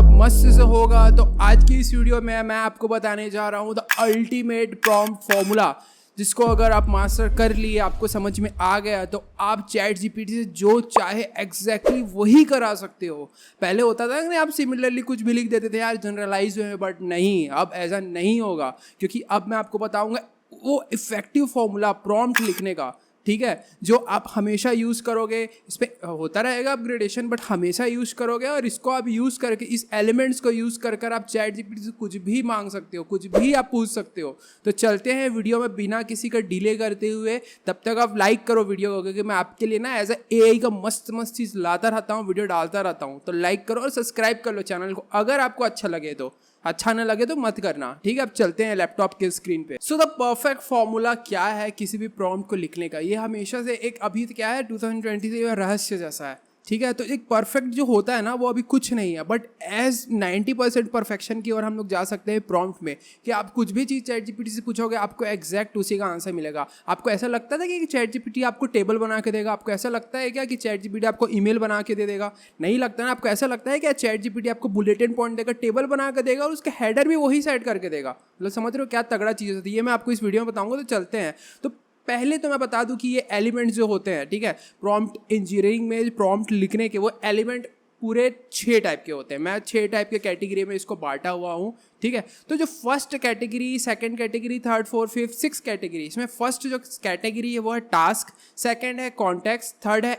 सब मस्त से होगा। तो आज की इस वीडियो में मैं आपको बताने जा रहा हूँ द अल्टीमेट प्रॉम्प्ट फॉर्मूला, जिसको अगर आप मास्टर कर लिए, आपको समझ में आ गया, तो आप चैट जीपीटी से जो चाहे एग्जैक्टली वही करा सकते हो। पहले होता था कि आप सिमिलरली कुछ भी लिख देते थे यार जनरलाइज में, बट नहीं, अब ऐसा नहीं होगा, क्योंकि अब मैं आपको बताऊंगा वो इफेक्टिव फॉर्मूला प्रॉम्प्ट लिखने का, ठीक है, जो आप हमेशा यूज़ करोगे। इस पर होता रहेगा अपग्रेडेशन, बट हमेशा यूज़ करोगे, और इसको आप यूज़ करके, इस एलिमेंट्स को यूज़ कर कर आप चैट जीपीटी से कुछ भी मांग सकते हो, कुछ भी आप पूछ सकते हो। तो चलते हैं वीडियो में बिना किसी का डिले करते हुए। तब तक आप लाइक करो वीडियो को, क्योंकि मैं आपके लिए ना एज एआई का मस्त मस्त चीज़ लाता रहता हूँ, वीडियो डालता रहता हूँ। तो लाइक करो और सब्सक्राइब कर लो चैनल को, अगर आपको अच्छा लगे तो। अच्छा ना लगे तो मत करना, ठीक है। अब चलते हैं लैपटॉप के स्क्रीन पे। सो द परफेक्ट फॉर्मूला क्या है किसी भी प्रॉम्प्ट को लिखने का, ये हमेशा से एक, अभी क्या है 2020 से ये रहस्य जैसा है, ठीक है। तो एक परफेक्ट जो होता है ना, वो अभी कुछ नहीं है, बट एज 90% परफेक्शन की ओर हम लोग जा सकते हैं प्रॉम्प्ट में, कि आप कुछ भी चीज़ चैट जीपीटी से पूछोगे, आपको एग्जैक्ट उसी का आंसर मिलेगा। आपको ऐसा लगता था कि चैट जीपीटी आपको टेबल बना के देगा? आपको ऐसा लगता है क्या कि चैट जीपीटी आपको ईमेल बना के दे देगा? नहीं लगता ना। आपको ऐसा लगता है क्या चैट जीपीटी आपको बुलेटिन पॉइंट देगा, टेबल बना के देगा, और उसका हेडर भी वही सेट करके देगा? मतलब समझ रहे हो क्या तगड़ा चीज़ होती है? ये मैं आपको इस वीडियो में बताऊंगा। तो चलते हैं। तो पहले तो मैं बता दूं कि ये एलिमेंट्स जो होते हैं, ठीक है, प्रॉम्प्ट इंजीनियरिंग में प्रॉम्प्ट लिखने के वो एलिमेंट पूरे 6 टाइप के होते हैं। मैं 6 टाइप के कैटेगरी में इसको बांटा हुआ हूँ, ठीक है। तो जो first category, second category, third, fourth, fifth, six category, इसमें फर्स्ट जो कैटेगरी है वो है टास्क, सेकंड है कॉन्टेक्स्ट, थर्ड है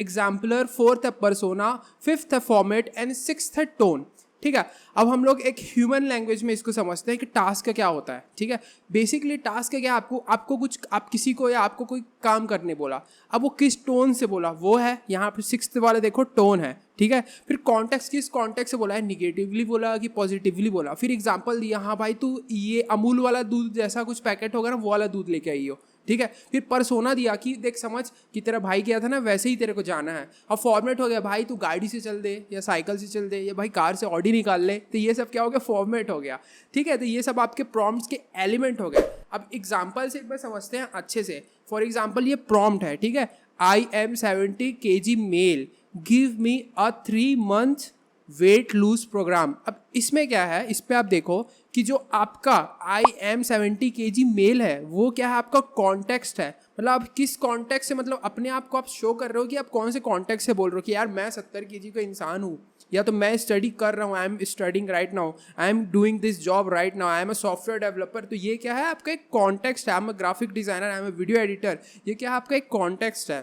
एग्जाम्पलर, फोर्थ है पर्सोना, फिफ्थ है फॉर्मेट एंड सिक्स्थ है टोन, ठीक है। अब हम लोग एक ह्यूमन लैंग्वेज में इसको समझते हैं कि टास्क क्या होता है, ठीक है। बेसिकली टास्क क्या, आपको कुछ, आप किसी को या आपको कोई काम करने बोला, अब वो किस टोन से बोला वो है, यहाँ पर सिक्स्थ वाले देखो टोन है, ठीक है। फिर कॉन्टेक्स्ट, किस कॉन्टेक्स्ट से बोला है, निगेटिवली बोला कि पॉजिटिवली बोला। फिर एग्जाम्पल दिया, हाँ भाई तू ये अमूल वाला दूध जैसा कुछ पैकेट होगा ना, वो वाला दूध लेके आई हो, ठीक है। फिर पर्सोना दिया कि देख समझ कि तेरा भाई गया था ना, वैसे ही तेरे को जाना है। अब फॉर्मेट हो गया, भाई तू गाड़ी से चल दे या साइकिल से चल दे, या भाई कार से ऑडी निकाल ले। तो ये सब क्या हो गया, फॉर्मेट हो गया, ठीक है। तो ये सब आपके प्रॉम्प्ट्स के एलिमेंट हो गए। अब एग्जाम्पल से एक बार समझते हैं अच्छे से। फॉर एग्जाम्पल ये प्रॉम्प्ट है, ठीक है, I am 70 kg male, give me a 3 month weight lose programme. अब इसमें क्या है, इस पर आप देखो कि जो आपका आई एम 70 kg मेल है, वो क्या है, आपका कॉन्टेक्स्ट है। मतलब आप किस कॉन्टेक्स्ट से, मतलब अपने आप को आप शो कर रहे हो कि आप कौन से कॉन्टेक्स्ट से बोल रहे हो कि यार मैं 70 kg का इंसान हूँ, या तो मैं स्टडी कर रहा हूँ, I am studying right now, I am doing this job right now, I am a software developer. तो ये क्या है, आपका एक कॉन्टेक्स्ट है। I am a graphic designer, I am a video editor. ये क्या है, आपका एक कॉन्टेक्स्ट है,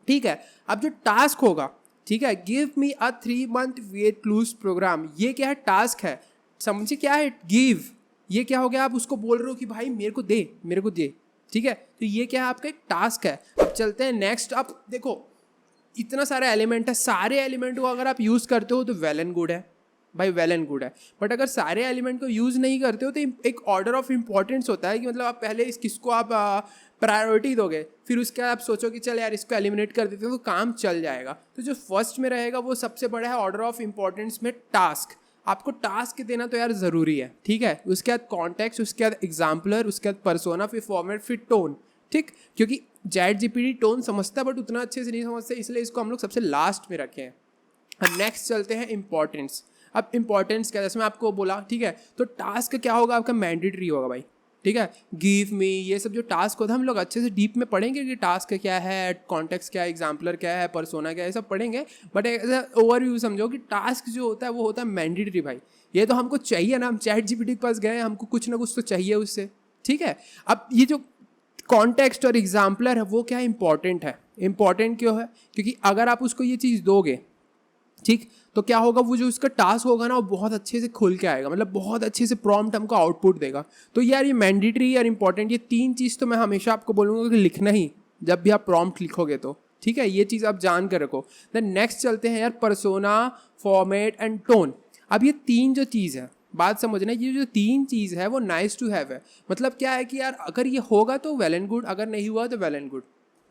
ठीक है। अब जो टास्क होगा, ठीक है, give me a 3 month weight lose programme, ये क्या है, टास्क है। समझिए क्या है गिव, ये क्या हो गया, आप उसको बोल रहे हो कि भाई मेरे को दे, मेरे को दे, ठीक है। तो ये क्या है, आपका एक टास्क है। अब चलते हैं नेक्स्ट। अब देखो इतना सारा एलिमेंट है, सारे एलिमेंट को अगर आप यूज़ करते हो तो वेल एंड गुड है भाई, वेल एंड गुड है। बट अगर सारे एलिमेंट को यूज़ नहीं करते हो तो एक ऑर्डर ऑफ इंपॉर्टेंस होता है, कि मतलब आप पहले किसको आप प्रायोरिटी दोगे, फिर उसके बाद आप सोचो कि चल यार इसको एलिमिनेट कर देते हो तो काम चल जाएगा। तो जो फर्स्ट में रहेगा वो सबसे बड़ा है ऑर्डर ऑफ इंपॉर्टेंस में टास्क। आपको टास्क देना तो यार ज़रूरी है, ठीक है। उसके बाद कॉन्टेक्स्ट, उसके बाद एग्जाम्पलर, उसके बाद पर्सोना, फिर फॉर्मेट, फिर टोन, ठीक। क्योंकि चैट जीपीटी टोन समझता है बट उतना अच्छे से नहीं समझते, इसलिए इसको हम लोग सबसे लास्ट में रखे हैं। अब नेक्स्ट चलते हैं इंपॉर्टेंस। अब इंपॉर्टेंस क्या, जैसे मैं आपको बोला, ठीक है, तो टास्क क्या होगा, आपका मैंडेटरी होगा भाई, ठीक है। गिव मी, ये सब जो टास्क होता है हम लोग अच्छे से डीप में पढ़ेंगे कि टास्क क्या है, कॉन्टेक्स्ट क्या है, एग्जाम्पलर क्या है, पर्सोना क्या है, ये सब पढ़ेंगे। बट ऐसा ओवरव्यू समझो कि टास्क जो होता है वो होता है मैंडेटरी भाई। ये तो हमको चाहिए ना, हम चैट जीपीटी के पास गए, हमको कुछ ना कुछ तो चाहिए उससे, ठीक है। अब ये जो कॉन्टेक्स्ट और एग्जाम्पलर है वो क्या है, इंपॉर्टेंट है। इंपॉर्टेंट क्यों है, क्योंकि अगर आप उसको ये चीज़ दोगे, ठीक, तो क्या होगा, वो जो उसका टास्क होगा ना वो बहुत अच्छे से खुल के आएगा, मतलब बहुत अच्छे से प्रॉम्प्ट हमको आउटपुट देगा। तो यार ये मैंडेटरी और इंपॉर्टेंट, ये 3 चीज़ तो मैं हमेशा आपको बोलूँगा कि लिखना ही, जब भी आप प्रॉम्प्ट लिखोगे तो, ठीक है। ये चीज़ आप जान कर रखो। देन नेक्स्ट चलते हैं यार, पर्सोना, फॉर्मेट एंड टोन। अब ये 3 जो चीज़ है, बात समझना, ये जो 3 चीज़ है वो नाइस टू हैव है। मतलब क्या है कि यार अगर ये होगा तो वेल एंड गुड, अगर नहीं हुआ तो वेल एंड गुड,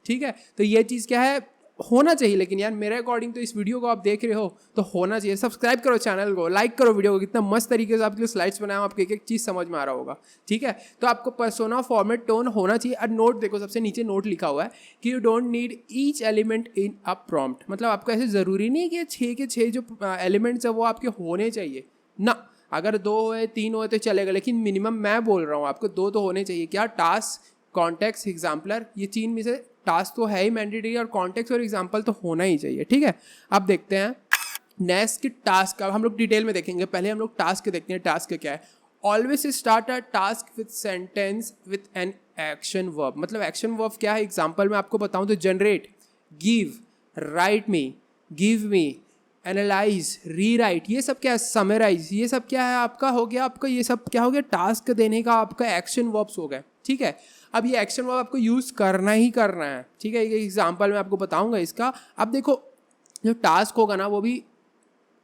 ठीक है। तो ये चीज़ क्या है, होना चाहिए, लेकिन यार मेरे अकॉर्डिंग तो इस वीडियो को आप देख रहे हो तो होना चाहिए। सब्सक्राइब करो चैनल को, लाइक करो वीडियो को, कितना मस्त तरीके से आपके लिए स्लाइड्स बनाया हूं, आपको एक एक चीज़ समझ में आ रहा होगा, ठीक है। तो आपको पर्सोना, फॉर्मेट, टोन होना चाहिए। और नोट देखो, सबसे नीचे नोट लिखा हुआ है कि you don't need each element in a prompt, मतलब आपको ऐसे ज़रूरी नहीं है कि 6 के 6 जो एलिमेंट्स है वो आपके होने चाहिए ना। अगर 2 हुए 3 हुए तो चलेगा, लेकिन मिनिमम मैं बोल रहा हूँ आपको 2 तो होने चाहिए। क्या? टास्क, कॉन्टेक्स्ट, एग्जाम्पलर, ये 3 में से टास्क तो है ही मैंडेटरी, और कॉन्टेक्स्ट और एग्जाम्पल तो होना ही चाहिए, ठीक है। अब देखते हैं नेक्स्ट की टास्क। अब हम लोग डिटेल में देखेंगे, पहले हम लोग टास्क देखते हैं। टास्क क्या है? Always start a task with sentence with an action verb. मतलब एक्शन वर्ब क्या है? एग्जाम्पल में आपको बताऊं तो जनरेट, गिव, राइट मी, गिव मी, एनालाइज, रीराइट, ये सब क्या है? समराइज, ये सब क्या है? आपका हो गया, आपका ये सब क्या हो गया? टास्क देने का आपका एक्शन वर्ब्स हो गए, ठीक है। अब ये एक्शन वर्ब आपको यूज़ करना ही करना है, ठीक है। ये एग्जाम्पल मैं आपको बताऊंगा इसका। अब देखो जो टास्क होगा ना वो भी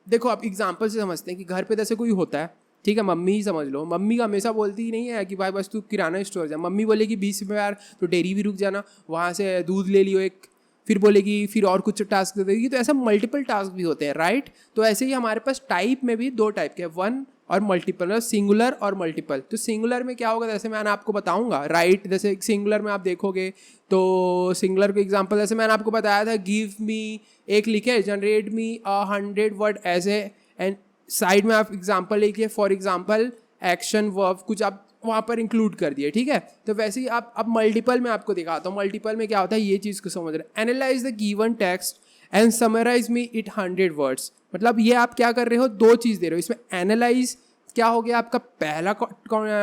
देखो, आप एग्जाम्पल से समझते हैं कि घर पे जैसे कोई होता है, ठीक है, मम्मी ही समझ लो। मम्मी का हमेशा बोलती ही नहीं है कि भाई बस तू किराना स्टोर जा। मम्मी बोलेगी 20 रुपये यार तो डेयरी भी रुक जाना, वहाँ से दूध ले लियो एक, फिर बोलेगी फिर और कुछ टास्क दे देगी। तो ऐसा मल्टीपल टास्क भी होते हैं, राइट। तो ऐसे ही हमारे पास टाइप में भी 2 टाइप के, वन और मल्टीपल, मतलब सिंगुलर और मल्टीपल। तो सिंगुलर में क्या होगा, जैसे मैंने आपको बताऊंगा, राइट। जैसे सिंगुलर में आप देखोगे तो सिंगुलर के एग्जांपल जैसे मैंने आपको बताया था, गिव मी, एक लिखे, जनरेट मी 100 वर्ड ऐसे, एंड साइड में आप एग्जांपल लिखिए, फॉर एग्जांपल एक्शन वर्ब, कुछ आप वहाँ पर इंक्लूड कर दिए, ठीक है। तो वैसे ही आप अब मल्टीपल में आपको दिखाता हूँ। मल्टीपल में क्या होता है, ये चीज़ को समझ रहे हैं। Analyse the given text and summarise me it 100 words. मतलब ये आप क्या कर रहे हो, 2 चीज़ दे रहे हो इसमें। एनालाइज क्या हो गया आपका पहला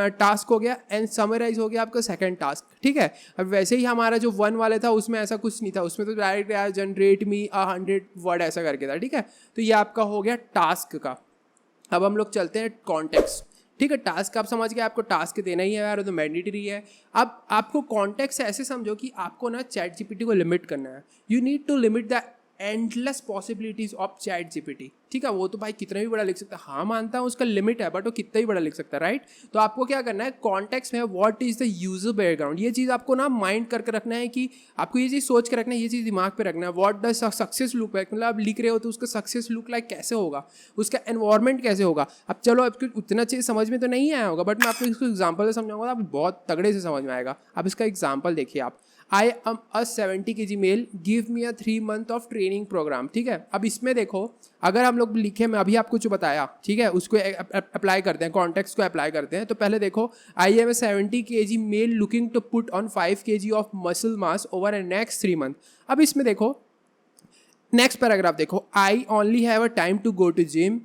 टास्क हो गया, एंड समराइज हो गया आपका सेकंड टास्क, ठीक है। अब वैसे ही हमारा जो 1 वाले था उसमें ऐसा कुछ नहीं था, उसमें तो डायरेक्ट यार जनरेट मी 100 वर्ड ऐसा करके था, ठीक है। तो ये आपका हो गया टास्क का। अब हम लोग चलते हैं कॉन्टेक्स्ट, ठीक है। टास्क आप समझ गए, आपको टास्क देना ही है यार, तो मैंडेटरी है। अब आपको कॉन्टेक्स्ट ऐसे समझो कि आपको ना चैट जीपीटी को लिमिट करना है। You need to limit the endless possibilities of ChatGPT, ठीक है। वो तो भाई कितना भी बड़ा लिख सकता है, हाँ मानता हूँ उसका लिमिट है, बट वो कितना ही बड़ा लिख सकता है, राइट। तो आपको क्या करना है, कॉन्टेक्स्ट में what is the user background, ये चीज़ आपको ना माइंड करके रखना है, कि आपको ये चीज़ सोच के रखना है, ये चीज़ दिमाग पे रखना है। What the success look like, मतलब आप लिख रहे हो तो उसका सक्सेस लुक लाइक कैसे होगा, उसका एनवायरमेंट कैसे होगा। अब चलो आपको उतना चीज़ समझ में तो नहीं आया होगा, बट मैं आपको इसको एग्जाम्पल से समझाऊंगा, आप बहुत तगड़े से समझ में आएगा। अब इसका एग्जाम्पल देखिए आप, I am a 70 kg male, give me a 3 month of training programme, ठीक है। अब इसमें देखो, अगर हम लोग लिखे, मैं अभी आपको जो बताया, ठीक है, उसको अप्लाई करते हैं, कॉन्टेक्स्ट को अप्लाई करते हैं। तो पहले देखो, I am a 70 kg male looking to put on 5 kg of muscle mass over a next 3 month। अब इसमें देखो नेक्स्ट पैराग्राफ देखो, I only have a time to go to gym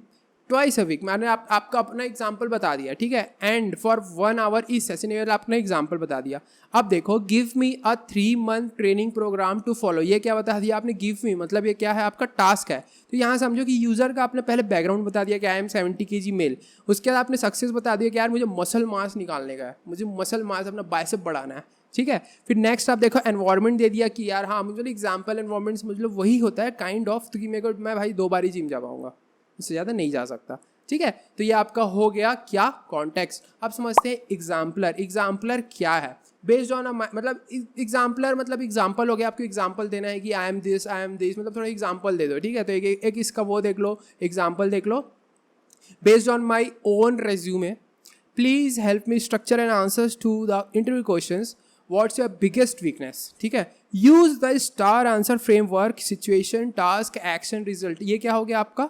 twice a week. मैंने आपका अपना example बता दिया, ठीक है। एंड फॉर 1 hour इस सेशन में आपने एग्जाम्पल बता दिया। अब देखो, give me a 3 month training programme to follow, ये क्या बता दिया आपने, गिव मी, मतलब ये क्या है, आपका टास्क है। तो यहाँ समझो कि यूजर का आपने पहले बैकग्राउंड बता दिया कि आई एम 70 kg मेल, उसके बाद आपने सक्सेस बता दिया कि यार मुझे मसल मास निकालने का है, मुझे मसल मास अपना बाइसेप बढ़ाना है, ठीक है। फिर नेक्स्ट आप देखो, एनवायरमेंट दे दिया कि यार हाँ मुझे एग्जाम्पल एनवायरमेंट समझ लो वही होता है काइंड ऑफ, क्योंकि मेरे को मैं भाई 2 बार ही जिम जा पाऊंगा, इससे ज़्यादा नहीं जा सकता, ठीक है। तो ये आपका हो गया क्या, कॉन्टेक्स्ट। अब समझते हैं एग्जाम्पलर। एग्जाम्पलर क्या है, बेस्ड ऑन मतलब एग्जाम्पलर मतलब एग्जाम्पल हो गया, आपको एग्जाम्पल देना है कि आई एम दिस, मतलब थोड़ा एग्जाम्पल दे दो, ठीक है। तो एक इसका वो देख लो, एग्जाम्पल देख लो, based on my own resume please help me structure and answers to the interview questions, what's your biggest weakness, ठीक है। Use the STAR answer framework, situation, task, action, result. ये क्या हो गया आपका,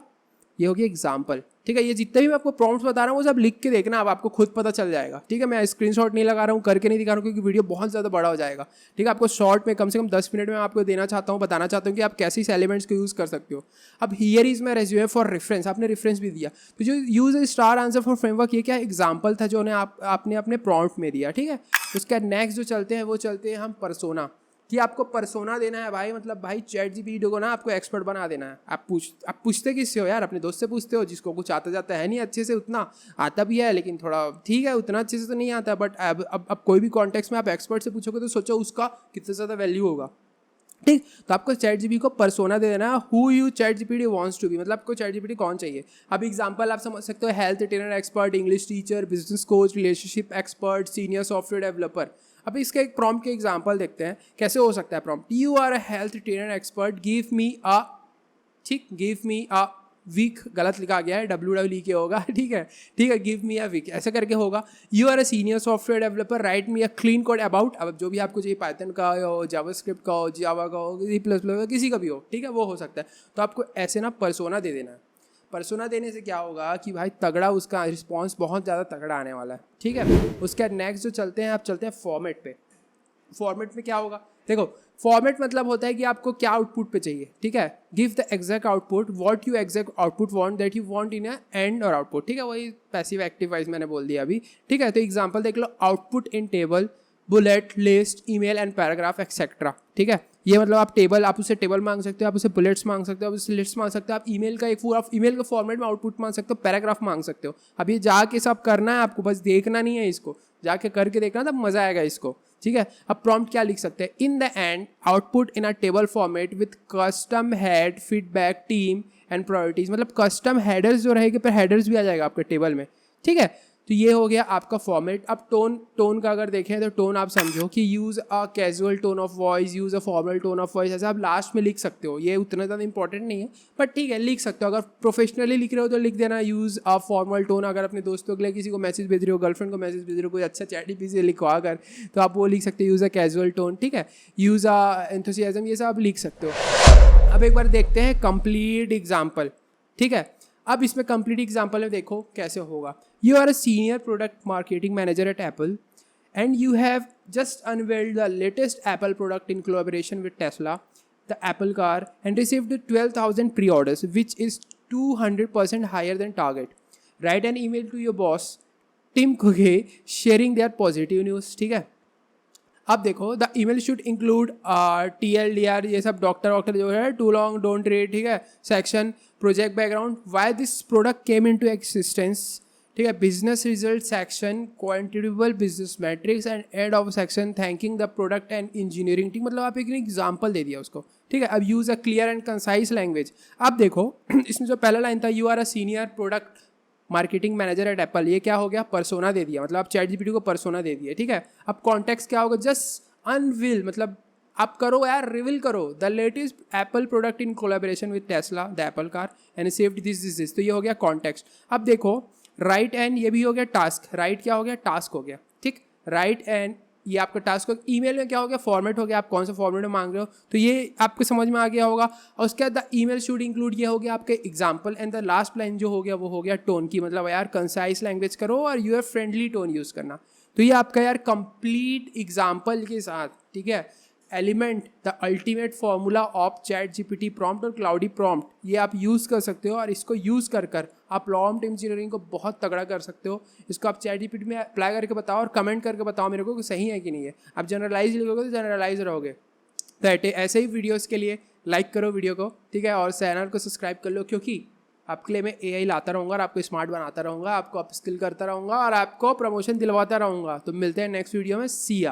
ये हो गया एग्जाम्पल, ठीक है। ये जितने भी मैं आपको प्रॉम्प्ट्स बता रहा हूँ वो सब लिख के देखना, अब आपको खुद पता चल जाएगा, ठीक है। मैं स्क्रीनशॉट नहीं लगा रहा हूँ, करके नहीं दिखा रहा हूँ, क्योंकि वीडियो बहुत ज़्यादा बड़ा हो जाएगा, ठीक है। आपको शॉर्ट में कम से कम 10 मिनट में आपको देना चाहता हूँ, बताना चाहता हूँ कि आप कैसे इस एलिमेंट्स को यूज़ कर सकते हो। अब here is my resume for reference, आपने रेफरेंस भी दिया, तो जो use A star answer for framework, ये क्या एग्जाम्पल था जो आपने अपने प्रॉम्प्ट में दिया, ठीक है। उसका नेक्स्ट जो चलते हैं वो चलते हैं हम परसोना, कि आपको परसोना देना है भाई, मतलब भाई चैट जीपीटी को ना आपको एक्सपर्ट बना देना है। आप पूछते किससे हो यार, अपने दोस्त से पूछते हो जिसको कुछ आता जाता है नहीं अच्छे से, उतना आता भी है लेकिन थोड़ा ठीक है, उतना अच्छे से तो नहीं आता, बट अब कोई भी कॉन्टेक्स्ट में आप एक्सपर्ट से पूछोगे तो सोचो उसका कितना ज़्यादा वैल्यू होगा, ठीक। तो आपको चैट जीपीटी को परसोना दे देना, who you ChatGPT wants to be, मतलब आपको चैट जीपीटी कौन चाहिए। अब एग्जांपल आप समझ सकते हो, health trainer expert, English teacher, business coach, relationship expert, senior software developer. अब इसका एक प्रॉम्प्ट के एग्जांपल देखते हैं कैसे हो सकता है prompt. You are a health trainer expert, give me a, ठीक, गिव मी अ वीक, गलत लिखा गया है, WWE के होगा, ठीक है, गिव मी अ वीक ऐसे करके होगा। You are a senior software developer, write me a clean code about, अब जो भी आपको चाहिए, पाइथन का हो, जावास्क्रिप्ट का हो, जावा का हो, C++ का, किसी का भी हो, ठीक है, वो हो सकता है। तो आपको ऐसे ना पर्सोना दे देना है। पर्सोना देने से क्या होगा कि भाई तगड़ा उसका रिस्पॉन्स बहुत ज़्यादा तगड़ा आने वाला है, ठीक है। उसके बाद नेक्स्ट जो चलते हैं, आप चलते हैं फॉर्मेट पे। फॉर्मेट में क्या होगा, देखो फॉर्मेट मतलब होता है कि आपको क्या आउटपुट पे चाहिए, ठीक है। Give the exact output what you exact output want that you want in and और आउटपुट, ठीक है, वही पैसिव एक्टिव वाइज मैंने बोल दिया अभी, ठीक है। तो एग्जांपल देख लो, output in table, bullet, list, email and paragraph etcetera, ठीक है। ये मतलब आप टेबल, आप उससे टेबल मांग सकते हो, आप उससे बुलेट्स मांग सकते हो, आप उससे लिस्ट मांग सकते हो, आप ईमेल का एक पूरा ईमेल का फॉर्मेट में आउटपुट मांग सकते हो, पैराग्राफ मांग सकते हो। अब ये जाके सब करना है आपको, बस देखना नहीं है इसको, जाके करके देखना तब मजा आएगा इसको, ठीक है। अब प्रॉम्प्ट क्या लिख सकते हैं, in the end output in a table format with custom head, feedback, team and priorities, मतलब कस्टम हेडर्स जो रहेंगे, फिर हेडर्स भी आ जाएगा आपके टेबल में, ठीक है। तो ये हो गया आपका फॉर्मेट। अब टोन का अगर देखें तो टोन आप समझो कि use a casual tone of voice, use a formal tone of voice, ऐसा आप लास्ट में लिख सकते हो, ये उतना ज़्यादा इंपॉर्टेंट नहीं है, बट ठीक है लिख सकते हो। अगर प्रोफेशनली लिख रहे हो तो लिख देना यूज़ अ फॉर्मल टोन। अगर अपने दोस्तों के लिए किसी को मैसेज भेज रहे हो, गर्लफ्रेंड को मैसेज भेज रहे हो, कोई अच्छा ChatGPT से लिखवा कर, तो आप वो लिख सकते हो, यूज़ अ कैजुअल टोन, ठीक है, यूज़ अ एंथुसियाज्म, ये सब आप लिख सकते हो। अब एक बार देखते हैं कंप्लीट एग्जाम्पल, ठीक है। अब इसमें कंप्लीट एग्जांपल में देखो कैसे होगा। You are a senior product marketing manager at Apple and you have just unveiled the latest Apple product in collaboration with Tesla, the Apple car, and received 12,000 pre orders which is 200% higher than target. Write an email to your boss Tim Cook sharing their positive news, ठीक है। अब देखो, the email should include TLDR, ये सब doctor जो है, to long don't read, ठीक है, section, project background, why this product came in to existence, ठीक है, business result section, quantifiable business metrics and end of section, thanking the product and engineering team, मतलब आप एक example दे दिया उसको, ठीक है। अब use a clear and concise language. अब देखो इसमें जो पहला लाइन था, you are a senior product marketing manager at Apple, ये क्या हो गया, पर्सोना दे दिया, मतलब आप ChatGPT को पर्सोना दे दिया, ठीक है। अब कॉन्टेक्स्ट क्या होगा, जस्ट अनविल, मतलब आप करो यार, रिवील करो the latest Apple product in collaboration with Tesla, the Apple car, and saved this, तो ये हो गया कॉन्टेक्स्ट। अब देखो राइट एंड, ये भी हो गया टास्क, राइट क्या हो गया, टास्क हो गया, ठीक, राइट एंड ये आपका टास्क हो। ईमेल में क्या हो गया, फॉर्मेट हो गया, आप कौन सा फॉर्मेट में मांग रहे हो, तो ये आपको समझ में आ गया होगा। और उसके बाद द ईमेल शुड इंक्लूड, ये हो गया आपके example, and the last line जो हो गया वो हो गया टोन की, मतलब यार कंसाइज लैंग्वेज करो और यूर फ्रेंडली टोन यूज़ करना। तो ये आपका यार कंप्लीट एग्जाम्पल के साथ, ठीक है, element the ultimate formula of ChatGPT prompt और क्लाउडी प्रॉम्प्ट, ये आप यूज़ कर सकते हो, और इसको यूज़ कर आप प्रॉम्प्ट इंजीनियरिंग को बहुत तगड़ा कर सकते हो। इसको आप ChatGPT में अप्लाई करके बताओ और कमेंट करके बताओ मेरे को कि सही है कि नहीं है। आप जनरलाइज लिखोगे तो जनरलाइज रहोगे। तो ऐसे ही वीडियोज़ के लिए लाइक करो वीडियो को, ठीक है, और चैनल को सब्सक्राइब कर लो, क्योंकि आपके लिए मैं AI लाता रहूँगा और आपको स्मार्ट बनाता रहूँगा, आपको अपस्किल करता रहूँगा और आपको प्रमोशन दिलवाता रहूँगा। तो मिलते हैं नेक्स्ट वीडियो में, सी या।